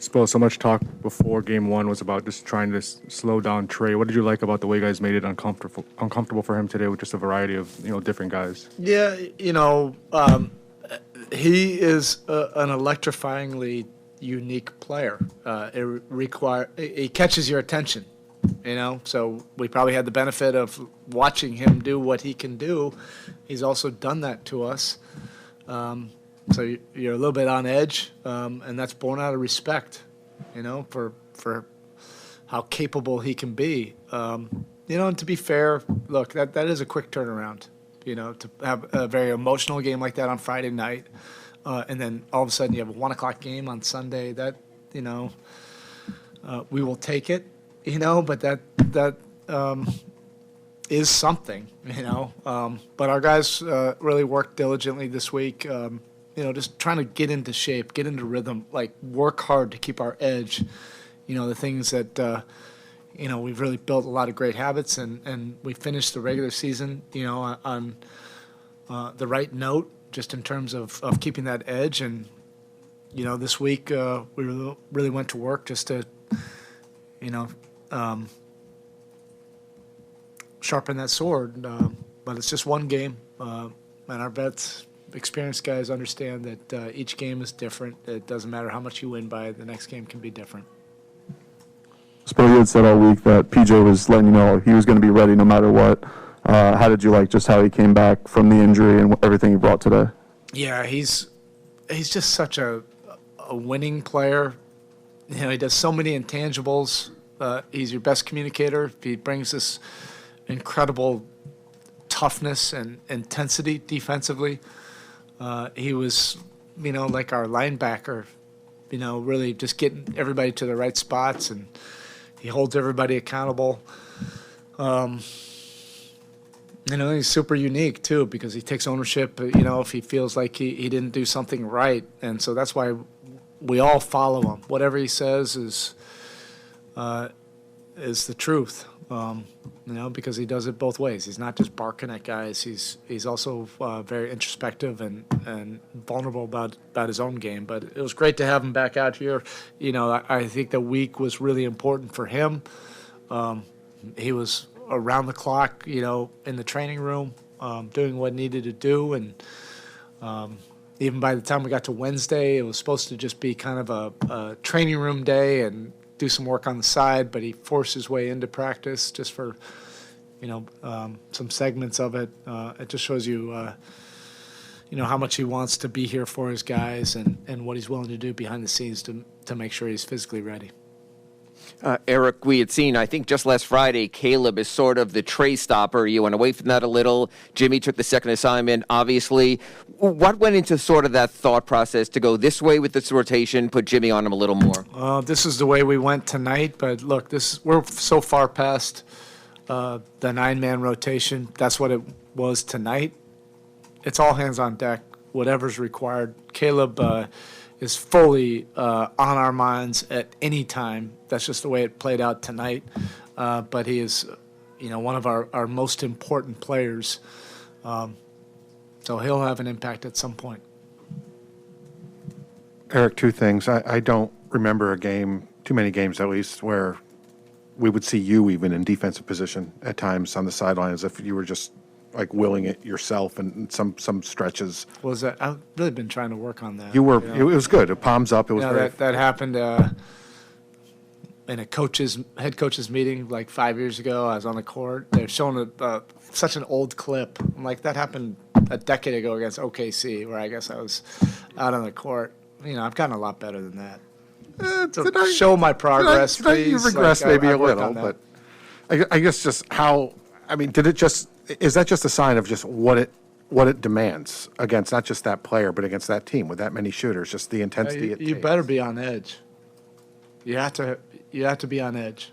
So much talk before game one was about just trying to slow down Trae. What did you like about the way you guys made it uncomfortable for him today with just a variety of different guys? Yeah, he is an electrifyingly unique player. He catches your attention, So we probably had the benefit of watching him do what he can do. He's also done that to us. So you're a little bit on edge, and that's born out of respect, for how capable he can be. And to be fair, look, that is a quick turnaround, to have a very emotional game like that on Friday night, and then all of a sudden you have a 1 o'clock game on Sunday. That, we will take it, but that is something, But our guys really worked diligently this week. Just trying to get into shape, get into rhythm, like work hard to keep our edge. The things that, we've really built a lot of great habits, and we finished the regular season, on the right note, just in terms of keeping that edge. And, this week we really went to work just to, sharpen that sword. But it's just one game, and our vets, experienced guys understand that each game is different. It doesn't matter how much you win by, the next game can be different. Spo, you had said all week that PJ was letting you know he was going to be ready no matter what. How did you like just how he came back from the injury and everything he brought today? Yeah, he's just such a winning player. He does so many intangibles. He's your best communicator. He brings this incredible toughness and intensity defensively. He was, like our linebacker, really just getting everybody to the right spots, and he holds everybody accountable. He's super unique, too, because he takes ownership, if he feels like he didn't do something right. And so that's why we all follow him. Whatever he says is the truth. Because he does it both ways. He's not just barking at guys. He's also very introspective and vulnerable about his own game. But it was great to have him back out here. I think the week was really important for him. He was around the clock, in the training room, doing what needed to do. And even by the time we got to Wednesday, it was supposed to just be kind of a training room day and do some work on the side, but he forced his way into practice just for, some segments of it. It just shows you, how much he wants to be here for his guys and what he's willing to do behind the scenes to make sure he's physically ready. Erik, we had seen, I think just last Friday, Caleb is sort of the Trae stopper. You went away from that a little. Jimmy took the second assignment, obviously. What went into sort of that thought process to go this way with this rotation, put Jimmy on him a little more? This is the way we went tonight, but look, we're so far past the 9-man rotation. That's what it was tonight. It's all hands on deck, whatever's required. Caleb is fully on our minds at any time. That's just the way it played out tonight. But he is, one of our most important players. So he'll have an impact at some point. Erik, two things. I don't remember too many games at least, where we would see you even in defensive position at times on the sideline as if you were just like willing it yourself in some stretches. Was that? I've really been trying to work on that. You were. It was good. Palms up. It was very. That happened in a head coach's meeting like 5 years ago. I was on the court. They're showing such an old clip. I'm like, that happened a decade ago against OKC, where I guess I was out on the court. I've gotten a lot better than that. Show my progress, please. You regressed maybe a little, but I guess just how. I mean, is that just a sign of just what it demands against not just that player, but against that team with that many shooters, just the intensity it takes? You better be on edge. You have to be on edge.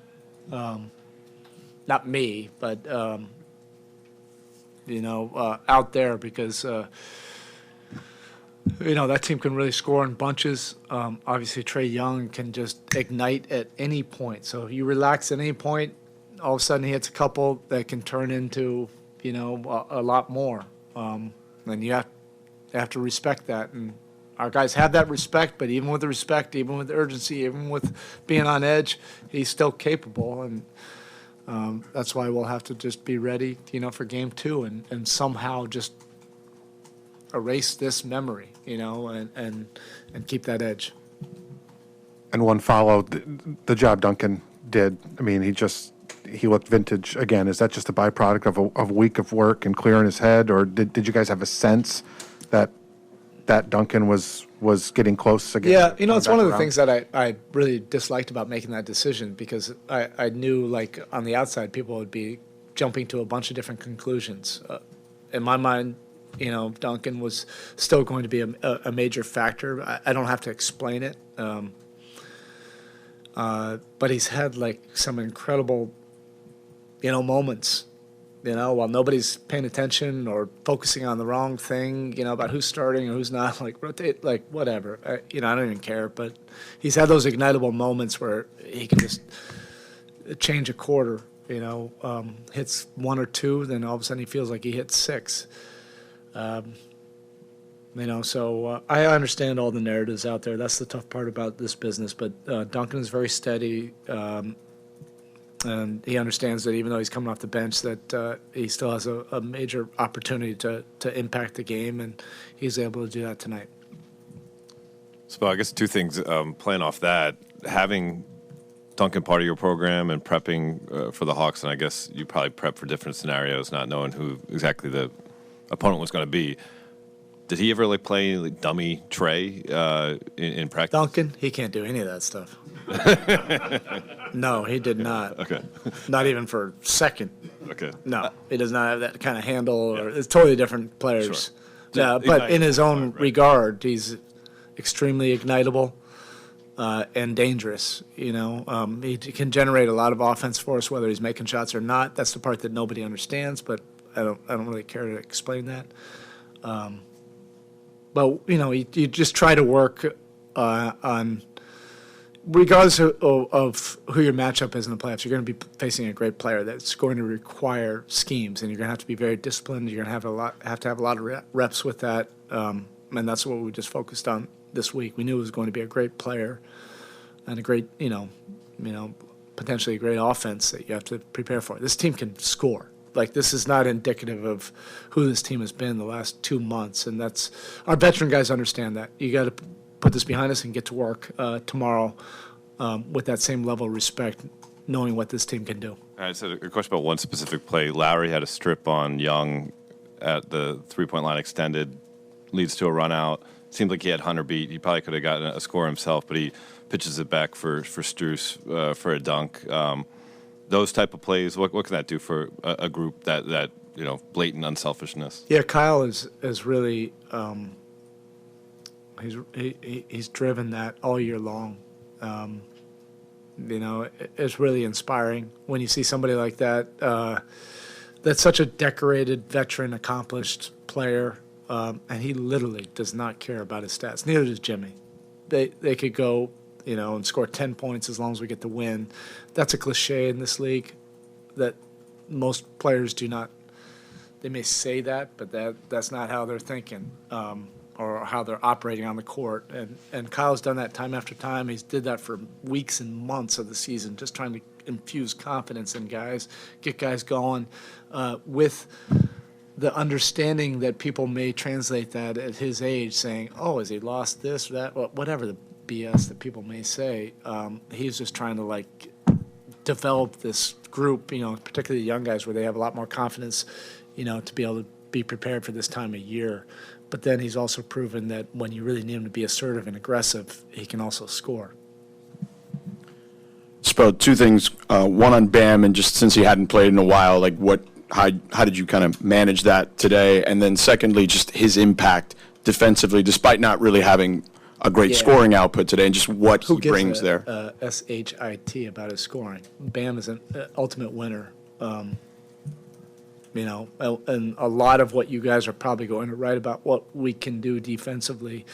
Not me, but out there, because that team can really score in bunches. Obviously, Trae Young can just ignite at any point. So if you relax at any point, all of a sudden he hits a couple that can turn into a lot more. And you have to respect that. And our guys have that respect, but even with the respect, even with the urgency, even with being on edge, he's still capable. And that's why we'll have to just be ready, for game 2 and somehow just erase this memory, and keep that edge. And one follow, the job Duncan did, I mean, he looked vintage again. Is that just a byproduct of a week of work and clearing his head, or did you guys have a sense that Duncan was getting close again? Yeah, it's one of the things that I really disliked about making that decision, because I knew, like, on the outside, people would be jumping to a bunch of different conclusions. In my mind, Duncan was still going to be a major factor. I don't have to explain it. But he's had, like, some incredible, moments, while nobody's paying attention or focusing on the wrong thing, about who's starting or who's not, like, rotate, like, whatever. I don't even care. But he's had those ignitable moments where he can just change a quarter, hits 1 or 2, then all of a sudden he feels like he hits 6. So I understand all the narratives out there. That's the tough part about this business. But Duncan is very steady, and he understands that even though he's coming off the bench, that he still has a major opportunity to impact the game, and he's able to do that tonight. So I guess 2 things playing off that, having Duncan part of your program and prepping for the Hawks, and I guess you probably prep for different scenarios, not knowing who exactly the opponent was going to be. Did he ever play dummy Trae in practice? Duncan, he can't do any of that stuff. No, he did not. Okay. Not even for a second. Okay. No, he does not have that kind of handle. Or it's totally different players. Sure. But in his own regard, he's extremely ignitable and dangerous. He can generate a lot of offense for us, whether he's making shots or not. That's the part that nobody understands, but I don't really care to explain that. But you just try to work on, regardless of who your matchup is in the playoffs, you're going to be facing a great player that's going to require schemes, and you're going to have to be very disciplined. You're going to have to have a lot of reps with that, and that's what we just focused on this week. We knew it was going to be a great player and a great, potentially a great offense that you have to prepare for. This team can score. Like, this is not indicative of who this team has been the last 2 months, and that's our veteran guys understand that. You got to put this behind us and get to work tomorrow with that same level of respect, knowing what this team can do. I just had a question about one specific play. Lowry had a strip on Young at the 3-point line extended, leads to a run out. Seemed like he had Hunter beat. He probably could have gotten a score himself, but he pitches it back for Strus for a dunk. Those type of plays, what can that do for a group that blatant unselfishness? Yeah, Kyle is really he's driven that all year long. It's really inspiring when you see somebody like that. That's such a decorated, veteran, accomplished player, and he literally does not care about his stats. Neither does Jimmy. They could go, and score 10 points as long as we get the win. That's a cliche in this league that most players do not. They may say that, but that's not how they're thinking or how they're operating on the court. And Kyle's done that time after time. He's did that for weeks and months of the season, just trying to infuse confidence in guys, get guys going with the understanding that people may translate that at his age, saying, "Oh, has he lost this or that?" Whatever the BS that people may say. He's just trying to develop this group, particularly the young guys, where they have a lot more confidence, to be able to be prepared for this time of year. But then he's also proven that when you really need him to be assertive and aggressive, he can also score. Spo, 2 things. One on Bam, and just since he hadn't played in a while, how did you kind of manage that today? And then secondly, just his impact defensively, despite not really having a great scoring output today, and just what he brings there. SHIT about his scoring. Bam is an ultimate winner. And a lot of what you guys are probably going to write about what we can do defensively,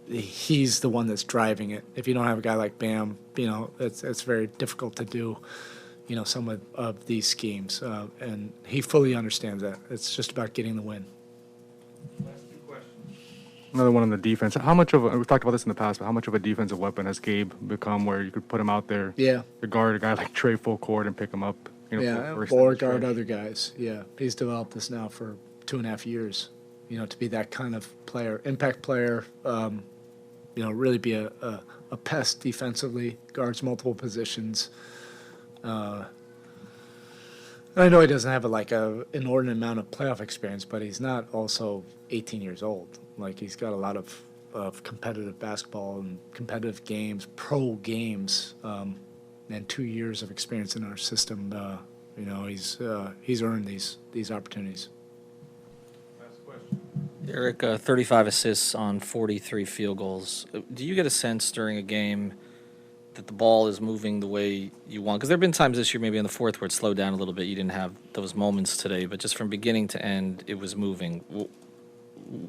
he's the one that's driving it. If you don't have a guy like Bam, it's very difficult to do, some of these schemes. And he fully understands that. It's just about getting the win. Another one on the defense. How much of we've talked about this in the past, but how much of a defensive weapon has Gabe become where you could put him out there Yeah. to guard a guy like Trae full court and pick him up? Yeah, for or extended guard stretch? other guys. Yeah, he's developed this now for 2.5 years. To be that kind of player, impact player. Really be a pest defensively, guards multiple positions. I know he doesn't have a inordinate amount of playoff experience, but he's not also 18 years old. Like he's got a lot of competitive basketball and competitive games, pro games, and 2 years of experience in our system. He's earned these opportunities. Erik, 35 assists on 43 field goals. Do you get a sense during a game that the ball is moving the way you want? Because there have been times this year, maybe in the fourth, where it slowed down a little bit. You didn't have those moments today, but just from beginning to end, it was moving.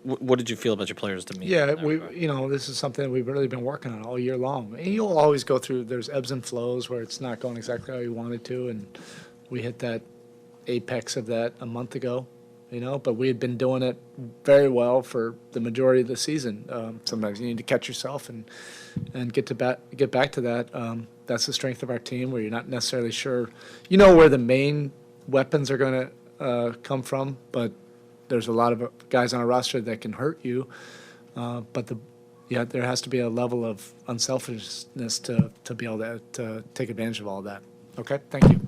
What did you feel about your players' demeanor? Yeah, this is something that we've really been working on all year long. And you'll always go through, there's ebbs and flows where it's not going exactly how you wanted to, and we hit that apex of that a month ago. But we had been doing it very well for the majority of the season. Sometimes you need to catch yourself and get back to that. That's the strength of our team, where you're not necessarily sure, where the main weapons are going to come from, but there's a lot of guys on a roster that can hurt you. But there has to be a level of unselfishness to be able to take advantage of all that. Okay, thank you.